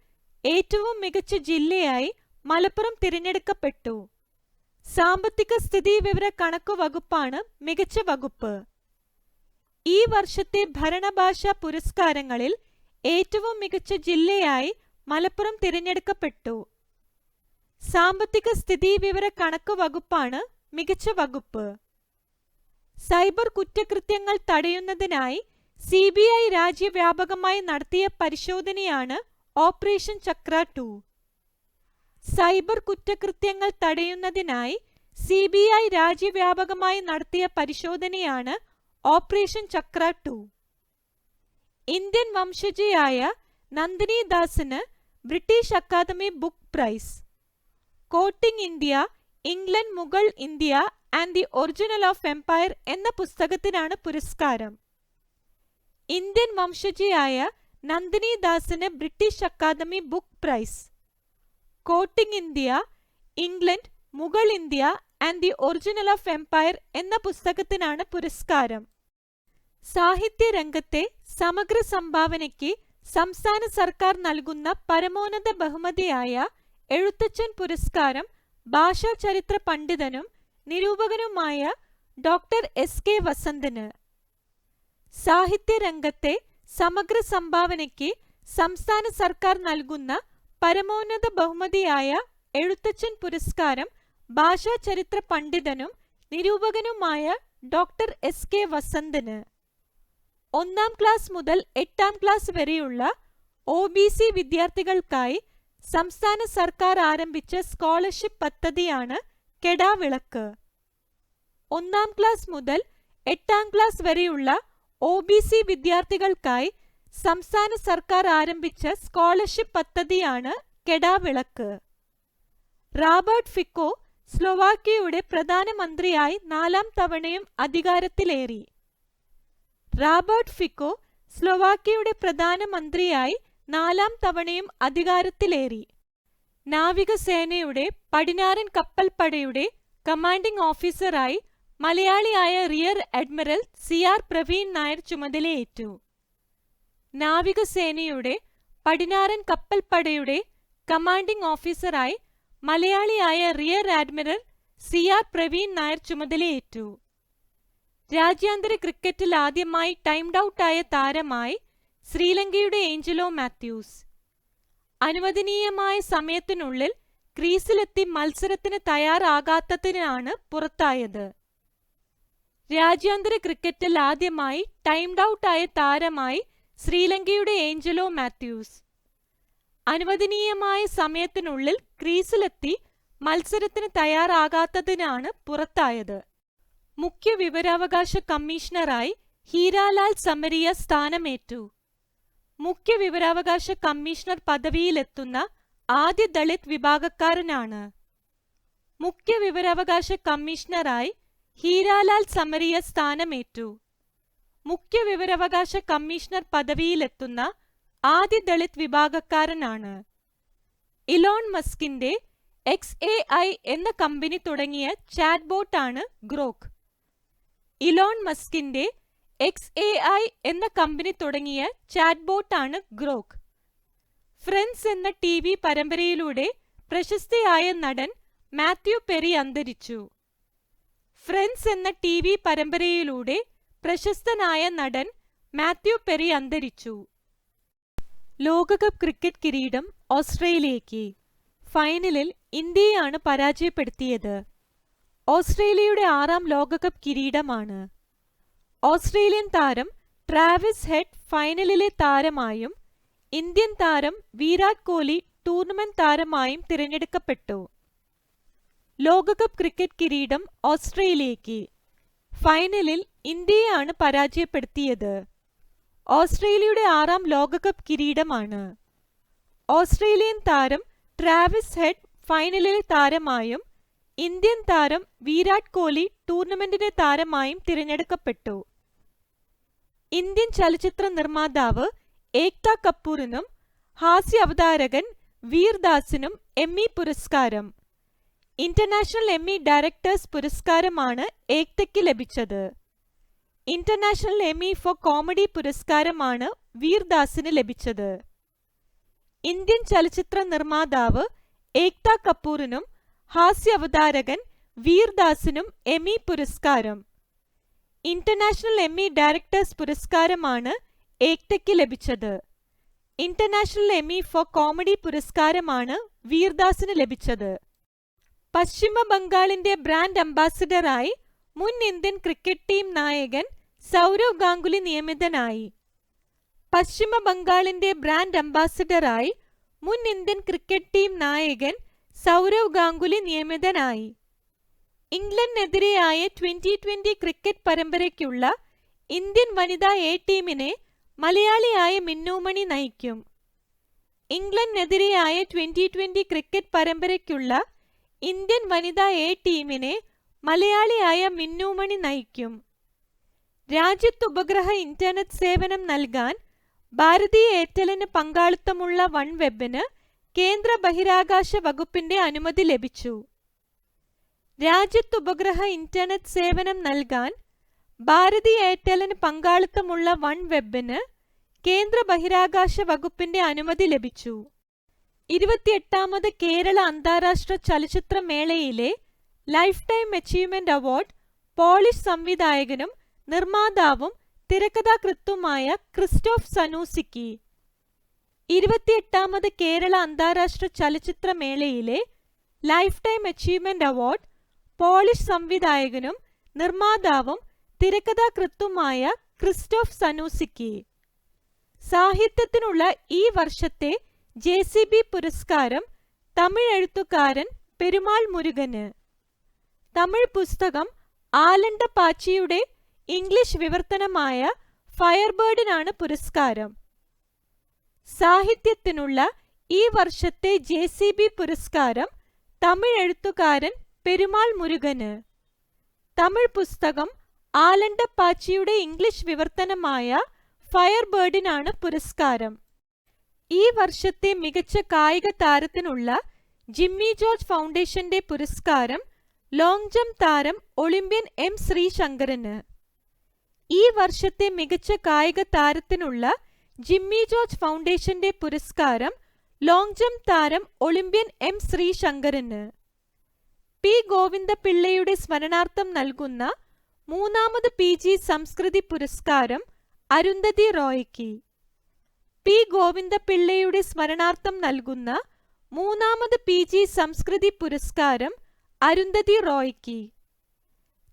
ഏറ്റവും മികച്ച ജില്ലയായി മലപ്പുറം തിരഞ്ഞെടുക്കപ്പെട്ടു. സാമ്പത്തിക സ്ഥിതിവിവര കണക്കു വകുപ്പാണ് മികച്ച വകുപ്പ്. ഈ വർഷത്തെ ഭരണഭാഷാ പുരസ്കാരങ്ങളിൽ ഏറ്റവും മികച്ച ജില്ലയായി മലപ്പുറം തിരഞ്ഞെടുക്കപ്പെട്ടു. സാമ്പത്തിക സ്ഥിതിവിവര കണക്കു വകുപ്പാണ് മികച്ച വകുപ്പ്. സൈബർ കുറ്റകൃത്യങ്ങൾ തടയുന്നതിനായി CBI രാജ്യവ്യാപകമായി നടത്തിയ പരിശോധനയാണ് ഓപ്പറേഷൻ ചക്ര 2. സൈബർ കുറ്റകൃത്യങ്ങൾ തടയുന്നതിനായി CBI രാജ്യവ്യാപകമായി നടത്തിയ പരിശോധനയാണ് ഓപ്പറേഷൻ ചക്ര 2. ഇന്ത്യൻ വംശജയായ നന്ദിനി ദാസിന് British academy book prize. Courting India, England, Mughal India and the original of empire എന്ന പുസ്തകത്തിനാണ് പുരസ്കാരം. ഇന്ത്യൻ വംശജയായ നന്ദിനി ദാസിന് British academy book prize. Courting India, England, Mughal India and the original of empire എന്ന പുസ്തകത്തിനാണ് പുരസ്കാരം. സാഹിത്യരംഗത്തെ സമഗ്ര സംഭാവനയ്ക്ക് സംസ്ഥാന സർക്കാർ നൽകുന്ന പരമോന്നത ബഹുമതിയായ എഴുത്തച്ഛൻ പുരസ്കാരം ഭാഷാ ചരിത്ര പണ്ഡിതനും നിരൂപകനുമായ ഡോക്ടർ S.K. വസന്തന്. സാഹിത്യരംഗത്തെ സമഗ്ര സംഭാവനയ്ക്ക് സംസ്ഥാന സർക്കാർ നൽകുന്ന പരമോന്നത ബഹുമതിയായ എഴുത്തച്ഛൻ പുരസ്കാരം ഭാഷാ ചരിത്ര പണ്ഡിതനും നിരൂപകനുമായ ഡോക്ടർ S.K. വസന്തന്. 1ാം ക്ലാസ് മുതൽ 8ാം ക്ലാസ് വരെയുള്ള OBC വിദ്യാർത്ഥികൾക്കായി സംസ്ഥാന സർക്കാർ ആരംഭിച്ച സ്കോളർഷിപ്പ് പദ്ധതിയാണ് കെടാവിളക്ക്. 1ാം ക്ലാസ് മുതൽ 8ാം ക്ലാസ് വരെയുള്ള OBC വിദ്യാർത്ഥികൾക്കായി സംസ്ഥാന സർക്കാർ ആരംഭിച്ച സ്കോളർഷിപ്പ് പദ്ധതിയാണ് കെടാവിളക്ക്. റോബർട്ട് ഫിക്കോ സ്ലോവാക്യയുടെ പ്രധാനമന്ത്രിയായി 4ാം തവണയും അധികാരത്തിലേറി. റോബർട്ട് ഫിക്കോ സ്ലോവാക്യയുടെ പ്രധാനമന്ത്രിയായി 4ാം തവണയും അധികാരത്തിലേറി. നാവികസേനയുടെ പടിഞ്ഞാറൻ കപ്പൽപ്പടയുടെ കമാൻഡിംഗ് ഓഫീസറായി മലയാളിയായ rear admiral CR Praveen Nair ചുമതലയേറ്റു. നാവികസേനയുടെ പടിഞ്ഞാറൻ കപ്പൽപ്പടയുടെ കമാൻഡിംഗ് ഓഫീസറായി മലയാളിയായ rear admiral CR Praveen Nair ചുമതലയേറ്റു. രാജ്യാന്തര ക്രിക്കറ്റിൽ ആദ്യമായി ടൈംഡ് ഔട്ടായ താരമായി ശ്രീലങ്കയുടെ ഏഞ്ചലോ മാത്യൂസ്. അനുവദനീയമായ സമയത്തിനുള്ളിൽ ക്രീസിലെത്തി മത്സരത്തിന് തയ്യാറാകാത്തതിനാണ് പുറത്തായത്. രാജ്യാന്തര ക്രിക്കറ്റിൽ ആദ്യമായി ടൈംഡ് ഔട്ടായ താരമായി ശ്രീലങ്കയുടെ ഏഞ്ചലോ മാത്യൂസ്. അനുവദനീയമായ സമയത്തിനുള്ളിൽ ക്രീസിലെത്തി മത്സരത്തിന് തയ്യാറാകാത്തതിനാണ് പുറത്തായത്. മുഖ്യ വിവരാവകാശ കമ്മീഷണറായി ഹീരാലാൽ സമരിയ സ്ഥാനമേറ്റു. മുഖ്യ വിവരാവകാശ കമ്മീഷണർ പദവിയിലെത്തുന്ന ആദ്യ ദളിത് വിഭാഗക്കാരനാണ്. മുഖ്യ വിവരാവകാശ കമ്മീഷണറായി ഹീരാലാൽ സമരിയ സ്ഥാനമേറ്റു. മുഖ്യ വിവരാവകാശ കമ്മീഷണർ പദവിയിലെത്തുന്ന ആദ്യ ദളിത് വിഭാഗക്കാരനാണ്. ഇലോൺ മസ്കിന്റെ XAI എന്ന കമ്പനി തുടങ്ങിയ ചാറ്റ്ബോട്ടാണ് ഗ്രോക്ക്. ഇലോൺ മസ്കിന്റെ XAI എന്ന കമ്പനി തുടങ്ങിയ ചാറ്റ്ബോട്ടാണ് ഗ്രോക്ക്. ഫ്രണ്ട്സ് എന്ന TV പരമ്പരയിലൂടെ പ്രശസ്തയായ നടൻ മാത്യു പെറി അന്തരിച്ചു. ഫ്രണ്ട്സ് എന്ന TV പരമ്പരയിലൂടെ പ്രശസ്തനായ നടൻ മാത്യു പെറി അന്തരിച്ചു. ലോകകപ്പ് ക്രിക്കറ്റ് കിരീടം ഓസ്ട്രേലിയയ്ക്ക്. ഫൈനലിൽ ഇന്ത്യയെയാണ് പരാജയപ്പെടുത്തിയത്. ഓസ്ട്രേലിയയുടെ 6ാം ലോകകപ്പ് കിരീടമാണ്. ഓസ്ട്രേലിയൻ താരം ട്രാവിസ് ഹെഡ് ഫൈനലിലെ താരമായും ഇന്ത്യൻ താരം വിരാട് കോഹ്ലി ടൂർണമെന്റ് താരമായും തിരഞ്ഞെടുക്കപ്പെട്ടു. ലോകകപ്പ് ക്രിക്കറ്റ് കിരീടം ഓസ്ട്രേലിയയ്ക്ക്. ഫൈനലിൽ ഇന്ത്യയെയാണ് പരാജയപ്പെടുത്തിയത്. ഓസ്ട്രേലിയയുടെ 6ാം ലോകകപ്പ് കിരീടമാണ്. ഓസ്ട്രേലിയൻ താരം ട്രാവിസ് ഹെഡ് ഫൈനലിലെ താരമായും ഇന്ത്യൻ താരം വിരാട് കോഹ്ലി ടൂർണമെന്റിന്റെ താരമായും തിരഞ്ഞെടുക്കപ്പെട്ടു. ഇന്ത്യൻ ചലച്ചിത്ര നിർമ്മാതാവ് ഏക്ത കപൂറിനും ഹാസ്യ അവതാരകൻ വീർദാസിനും എമ്മി പുരസ്കാരം. ഇന്റർനാഷണൽ എമ്മി ഡയറക്ടേഴ്സ് പുരസ്കാരമാണ് ഏക്തയ്ക്ക് ലഭിച്ചത്. ഇന്റർനാഷണൽ എമ്മി ഫോർ കോമഡി പുരസ്കാരമാണ് വീർദാസിന് ലഭിച്ചത്. ഇന്ത്യൻ ചലച്ചിത്ര നിർമ്മാതാവ് ഏക്ത കപൂറിനും ഹാസ്യ അവതാരകൻ വീർദാസിനും എമ്മി പുരസ്കാരം. ഇന്റർനാഷണൽ എമ്മി ഡയറക്ടേഴ്സ് പുരസ്കാരമാണ് ഏക്തയ്ക്ക് ലഭിച്ചത്. ഇന്റർനാഷണൽ എമ്മി ഫോർ കോമഡി പുരസ്കാരമാണ് വീർദാസിന് ലഭിച്ചത്. പശ്ചിമ ബംഗാളിന്റെ ബ്രാൻഡ് അംബാസിഡറായി മുൻ ഇന്ത്യൻ ക്രിക്കറ്റ് ടീം നായകൻ സൗരവ് ഗാംഗുലി നിയമിതനായി. പശ്ചിമ ബംഗാളിന്റെ ബ്രാൻഡ് അംബാസിഡറായി മുൻ ഇന്ത്യൻ ക്രിക്കറ്റ് ടീം നായകൻ സൗരവ് ഗാംഗുലി നിയമിതനായി. ഇംഗ്ലണ്ടിനെതിരെയായ 2020 ക്രിക്കറ്റ് പരമ്പരയ്ക്കുള്ള ഇന്ത്യൻ വനിതാ A ടീമിനെ മലയാളിയായ മിന്നൂമണി നയിക്കും. ഇംഗ്ലണ്ടിനെതിരെയായ 2020 ക്രിക്കറ്റ് പരമ്പരയ്ക്കുള്ള ഇന്ത്യൻ വനിതാ A ടീമിനെ മലയാളിയായ മിന്നൂമണി നയിക്കും. രാജ്യത്ത് ഉപഗ്രഹ ഇന്റർനെറ്റ് സേവനം നൽകാൻ ഭാരതി എയർടെലിന് പങ്കാളിത്തമുള്ള വൺവെബിന് കേന്ദ്ര ബഹിരാകാശ വകുപ്പിന്റെ അനുമതി ലഭിച്ചു. രാജ്യത്ത് ഉപഗ്രഹ ഇന്റർനെറ്റ് സേവനം നൽകാൻ ഭാരതി എയർടെലിന് പങ്കാളിത്തമുള്ള വൺവെബിന് കേന്ദ്ര ബഹിരാകാശ വകുപ്പിന്റെ അനുമതി ലഭിച്ചു. 28ാമത് കേരള അന്താരാഷ്ട്ര ചലച്ചിത്ര മേളയിലെ lifetime achievement award Polish സംവിധായകനും നിർമ്മാതാവും തിരക്കഥാകൃത്തുമായ ക്രിസ്റ്റോഫ് സനൂസിക്ക്. 28ാമത് കേരള അന്താരാഷ്ട്ര ചലച്ചിത്ര മേളയിലെ lifetime achievement award Polish സംവിധായകനും നിർമ്മാതാവും തിരക്കഥാകൃത്തുമായ ക്രിസ്റ്റോഫ് സനൂസിക്ക്. സാഹിത്യത്തിനുള്ള ഈ വർഷത്തെ JCB പുരസ്കാരം തമിഴ് എഴുത്തുകാരൻ പെരുമാൾ മുരുകന്. തമിഴ് പുസ്തകം ആലണ്ട പാച്ചിയുടെ ഇംഗ്ലീഷ് വിവർത്തനമായ ഫയർബേർഡിനാണ് പുരസ്കാരം. സാഹിത്യത്തിനുള്ള ഈ വർഷത്തെ JCB പുരസ്കാരം തമിഴ് എഴുത്തുകാരൻ പെരുമാൾ മുരുകന്. തമിഴ് പുസ്തകം ആലണ്ടപ്പാച്ചിയുടെ ഇംഗ്ലീഷ് വിവർത്തനമായ ഫയർബേർഡിനാണ് പുരസ്കാരം. ഈ വർഷത്തെ മികച്ച കായിക താരത്തിനുള്ള ജിമ്മി ജോർജ് ഫൗണ്ടേഷന്റെ പുരസ്കാരം ലോങ് ജംപ് താരം ഒളിമ്പ്യൻ M. ശ്രീശങ്കറിന്. ഈ വർഷത്തെ മികച്ച കായിക താരത്തിനുള്ള ജിമ്മി ജോർജ് ഫൗണ്ടേഷന്റെ പുരസ്കാരം ലോങ് ജംപ് താരം ഒളിമ്പ്യൻ M. ശ്രീശങ്കറിന്. P. ഗോവിന്ദപിള്ളയുടെ സ്മരണാർത്ഥം നൽകുന്ന മൂന്നാമത് PG സംസ്കൃതി പുരസ്കാരം അരുന്ധതി റോയ്ക്ക്. P. ഗോവിന്ദപിള്ളയുടെ സ്മരണാർത്ഥം നൽകുന്ന മൂന്നാമത് PG സംസ്കൃതി പുരസ്കാരം അരുന്ധതി റോയ്ക്ക്.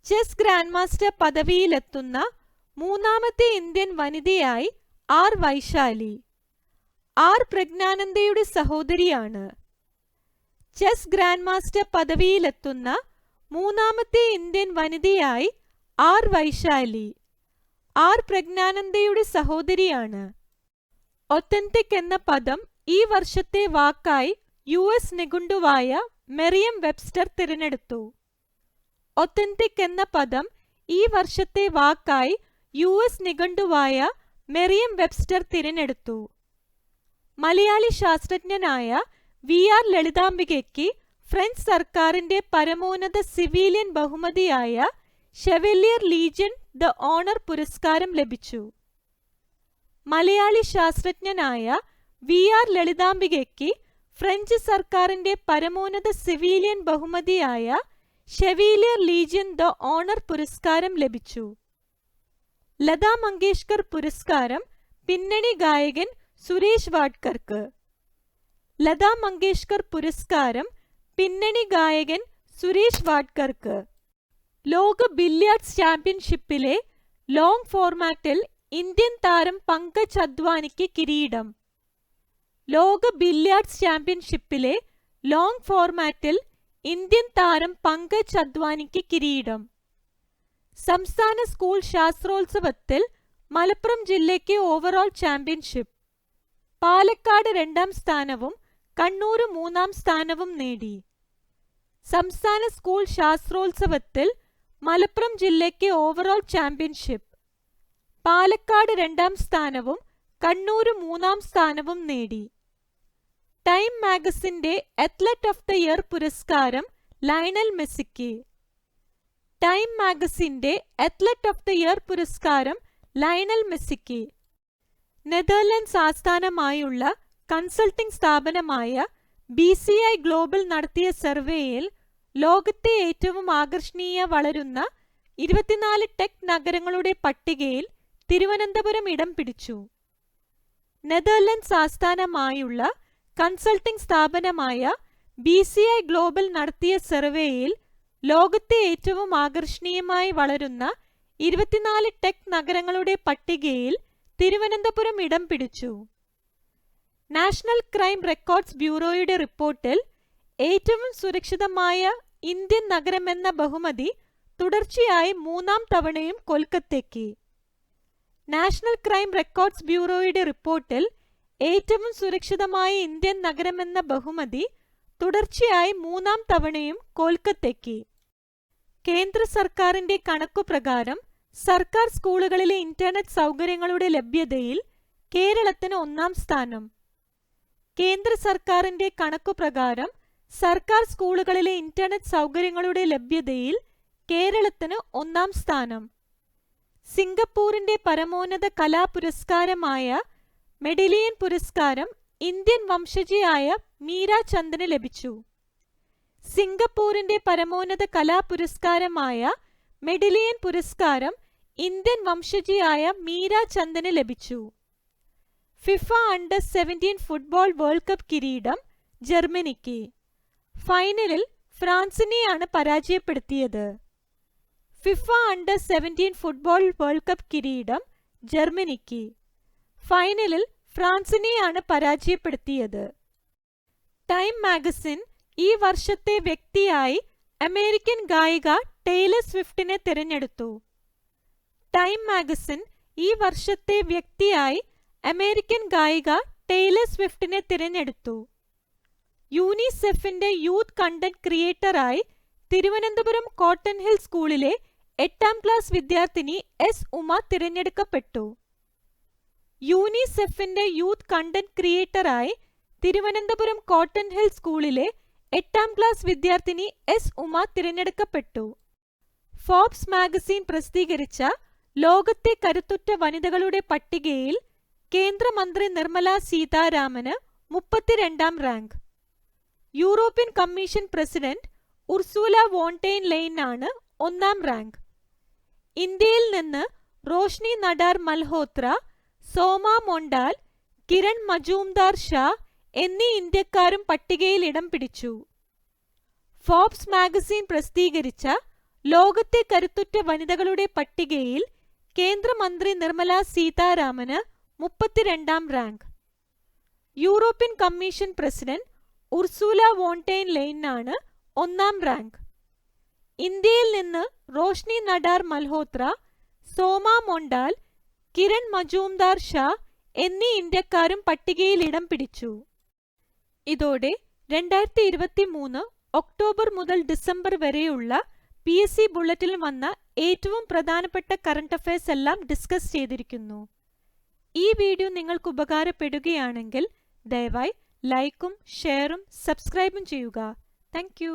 ചെസ് ഗ്രാൻഡ് മാസ്റ്റർ പദവിയിലെത്തുന്ന മൂന്നാമത്തെ ഇന്ത്യൻ വനിതയായി R. വൈശാലി. R. പ്രജ്ഞാനന്ദയുടെ സഹോദരിയാണ്. ചെസ് ഗ്രാൻഡ് മാസ്റ്റർ പദവിയിലെത്തുന്ന മൂന്നാമത്തെ ഇന്ത്യൻ വനിതയായി R. വൈശാലി. R. പ്രജ്ഞാനന്ദയുടെ സഹോദരിയാണ്. ഒത്തന്റിക് എന്ന പദം ഈ വർഷത്തെ വാക്കായി US നിഘണ്ടുവായ മെറിയം വെബ്സ്റ്റർ തിരഞ്ഞെടുത്തു. ഒത്തന്റിക് എന്ന പദം ഈ വർഷത്തെ വാക്കായി US നിഘണ്ടുവായ മെറിയം വെബ്സ്റ്റർ തിരഞ്ഞെടുത്തു. മലയാളി ശാസ്ത്രജ്ഞനായ VR ലളിതാംബികയ്ക്ക് ഫ്രഞ്ച് സർക്കാരിന്റെ പരമോന്നത സിവിലിയൻ ബഹുമതിയായ ഷെവലിയർ ലീജിയൻ ദ ഓണർ പുരസ്കാരം ലഭിച്ചു. മലയാളി ശാസ്ത്രജ്ഞനായ VR ലളിതാംബികയ്ക്ക് ഫ്രഞ്ച് സർക്കാരിന്റെ പരമോന്നത സിവിലിയൻ ബഹുമതിയായ ഷെവലിയർ ലീജിയൻ ദ ഓണർ പുരസ്കാരം ലഭിച്ചു. ലതാ മങ്കേഷ്കർ പുരസ്കാരം പിന്നണി ഗായകൻ സുരേഷ് വാഡ്കർക്ക്. ലതാ മങ്കേഷ്കർ പുരസ്കാരം പിന്നണി ഗായകൻ സുരേഷ് വാഡ്കർക്ക്. ലോക ബില്യാർഡ്സ് ചാമ്പ്യൻഷിപ്പിലെ ലോങ് ഫോർമാറ്റിൽ ഇന്ത്യൻ താരം പങ്കജ് അദ്വാനിക്ക് കിരീടം. ലോക ബില്യാർഡ്സ് ചാമ്പ്യൻഷിപ്പിലെ ലോങ് ഫോർമാറ്റിൽ ഇന്ത്യൻ താരം പങ്കജ് അദ്വാനിക്ക് കിരീടം. സംസ്ഥാന സ്കൂൾ ശാസ്ത്രോത്സവത്തിൽ മലപ്പുറം ജില്ലയ്ക്ക് ഓവറോൾ ചാമ്പ്യൻഷിപ്പ്. പാലക്കാട് 2ാം സ്ഥാനവും കണ്ണൂർ 3ാം സ്ഥാനവും നേടി. സംസ്ഥാന സ്കൂൾ ശാസ്ത്രോത്സവത്തിൽ മലപ്പുറം ജില്ലയ്ക്ക് ഓവറോൾ ചാമ്പ്യൻഷിപ്പ്. പാലക്കാട് 2ാം സ്ഥാനവും കണ്ണൂർ 3ാം സ്ഥാനവും നേടി. ടൈം മാഗസിന്റെ അത്ലറ്റ് ഓഫ് ദ ഇയർ പുരസ്കാരം ലയണൽ മെസ്സിക്ക്. ടൈം മാഗസിന്റെ അത്ലറ്റ് ഓഫ് ദ ഇയർ പുരസ്കാരം ലയണൽ മെസ്സിക്ക്. നെതർലൻഡ്സ് ആസ്ഥാനമായുള്ള കൺസൾട്ടിംഗ് സ്ഥാപനമായ BCI ഗ്ലോബൽ നടത്തിയ സർവേയിൽ ലോകത്തെ ഏറ്റവും ആകർഷണീയ വളരുന്ന 24 ടെക് നഗരങ്ങളുടെ പട്ടികയിൽ തിരുവനന്തപുരം ഇടം പിടിച്ചു. നെതർലൻഡ്സ് ആസ്ഥാനമായുള്ള കൺസൾട്ടിംഗ് സ്ഥാപനമായ BCI ഗ്ലോബൽ നടത്തിയ സർവേയിൽ ലോകത്തെ ഏറ്റവും ആകർഷണീയമായി വളരുന്ന 24 ടെക് നഗരങ്ങളുടെ പട്ടികയിൽ തിരുവനന്തപുരം ഇടം പിടിച്ചു. നാഷണൽ ക്രൈം റെക്കോർഡ്സ് ബ്യൂറോയുടെ റിപ്പോർട്ടിൽ ഏറ്റവും സുരക്ഷിതമായ ഇന്ത്യൻ നഗരമെന്ന ബഹുമതി തുടർച്ചയായി 3ാം തവണയും കൊൽക്കത്തയ്ക്ക്. നാഷണൽ ക്രൈം റെക്കോർഡ്സ് ബ്യൂറോയുടെ റിപ്പോർട്ടിൽ ഏറ്റവും സുരക്ഷിതമായ ഇന്ത്യൻ നഗരമെന്ന ബഹുമതി തുടർച്ചയായി 3ാം തവണയും കൊൽക്കത്തയ്ക്ക്. കേന്ദ്ര സർക്കാരിന്റെ കണക്കുപ്രകാരം സർക്കാർ സ്കൂളുകളിലെ ഇന്റർനെറ്റ് സൗകര്യങ്ങളുടെ ലഭ്യതയിൽ കേരളത്തിന് 1ാം സ്ഥാനം. കേന്ദ്ര സർക്കാരിന്റെ കണക്കുപ്രകാരം സർക്കാർ സ്കൂളുകളിലെ ഇന്റർനെറ്റ് സൗകര്യങ്ങളുടെ ലഭ്യതയിൽ കേരളത്തിന് 1ാം സ്ഥാനം. സിംഗപ്പൂരിന്റെ പരമോന്നത കലാപുരസ്കാരമായ മെഡലിയൻ പുരസ്കാരം ഇന്ത്യൻ വംശജയായ മീര ചന്ദിന് ലഭിച്ചു. സിംഗപ്പൂരിന്റെ പരമോന്നത കലാപുരസ്കാരമായ മെഡലിയൻ പുരസ്കാരം ഇന്ത്യൻ വംശജയായ മീര ചന്ദിന് ലഭിച്ചു. FIFA under 17 football world cup കിരീടം ജർമ്മനിക്ക്. ഫൈനലിൽ ഫ്രാൻസിനെയാണ് പരാജയപ്പെടുത്തിയത്. FIFA under 17 football world cup കിരീടം ജർമ്മനിക്ക്. ഫൈനലിൽ ഫ്രാൻസിനെയാണ് പരാജയപ്പെടുത്തിയത്. ടൈം മാഗസിൻ ഈ വർഷത്തെ വ്യക്തിയായി അമേരിക്കൻ ഗായിക ടെയ്ലർ സ്വിഫ്റ്റിനെ തിരഞ്ഞെടുത്തു. ടൈം മാഗസിൻ ഈ വർഷത്തെ വ്യക്തിയായി അമേരിക്കൻ ഗായിക ടെയ്ലർ സ്വിഫ്റ്റിനെ തിരഞ്ഞെടുത്തു. യൂണിസെഫിന്റെ യൂത്ത് കണ്ടന്റ് ക്രിയേറ്ററായി തിരുവനന്തപുരം കോട്ടൺ ഹിൽ സ്കൂളിലെ 8ാം ക്ലാസ് വിദ്യാർത്ഥിനി എസ് ഉമ തിരഞ്ഞെടുക്കപ്പെട്ടു. യൂണിസെഫിന്റെ യൂത്ത് കണ്ടന്റ് ക്രിയേറ്ററായി തിരുവനന്തപുരം കോട്ടൺ ഹിൽ സ്കൂളിലെ 8ാം ക്ലാസ് വിദ്യാർത്ഥിനി എസ് ഉമ തിരഞ്ഞെടുക്കപ്പെട്ടു. ഫോബ്സ് മാഗസിൻ പ്രസിദ്ധീകരിച്ച ലോകത്തെ കരുത്തുറ്റ വനിതകളുടെ പട്ടികയിൽ കേന്ദ്രമന്ത്രി നിർമ്മല സീതാരാമന് 32ാം rank. European commission president Ursula von der ലെയ്നാണ് 1ാം റാങ്ക്. ഇന്ത്യയിൽ നിന്ന് റോഷ്നി നഡാർ മൽഹോത്ര, സോമ മൊണ്ടാൽ, കിരൺ മജൂംദാർ ഷാ എന്നീ ഇന്ത്യക്കാരും പട്ടികയിൽ ഇടം പിടിച്ചു. ഫോബ്സ് മാഗസിൻ പ്രസിദ്ധീകരിച്ച ലോകത്തെ കരുത്തുറ്റ വനിതകളുടെ പട്ടികയിൽ കേന്ദ്രമന്ത്രി നിർമ്മല സീതാരാമന് 32ാം rank. European commission president Ursula von der ലെയ്നാണ് 1ാം റാങ്ക്. ഇന്ത്യയിൽ നിന്ന് റോഷ്നി നഡാർ മൽഹോത്ര, സോമ മൊണ്ടാൽ, കിരൺ മജൂംദാർ ഷാ എന്നീ ഇന്ത്യക്കാരും പട്ടികയിൽ ഇടം പിടിച്ചു. ഇതോടെ 2023 ഒക്ടോബർ മുതൽ ഡിസംബർ വരെയുള്ള PSC ബുള്ളറ്റിൽ വന്ന ഏറ്റവും പ്രധാനപ്പെട്ട കറന്റ് അഫയേഴ്സ് എല്ലാം ഡിസ്കസ് ചെയ്തിരിക്കുന്നു. ഈ വീഡിയോ നിങ്ങൾക്ക് ഉപകാരപ്പെടുകയാണെങ്കിൽ ദയവായി ലൈക്കും ഷെയറും സബ്സ്ക്രൈബും ചെയ്യുക. Thank you.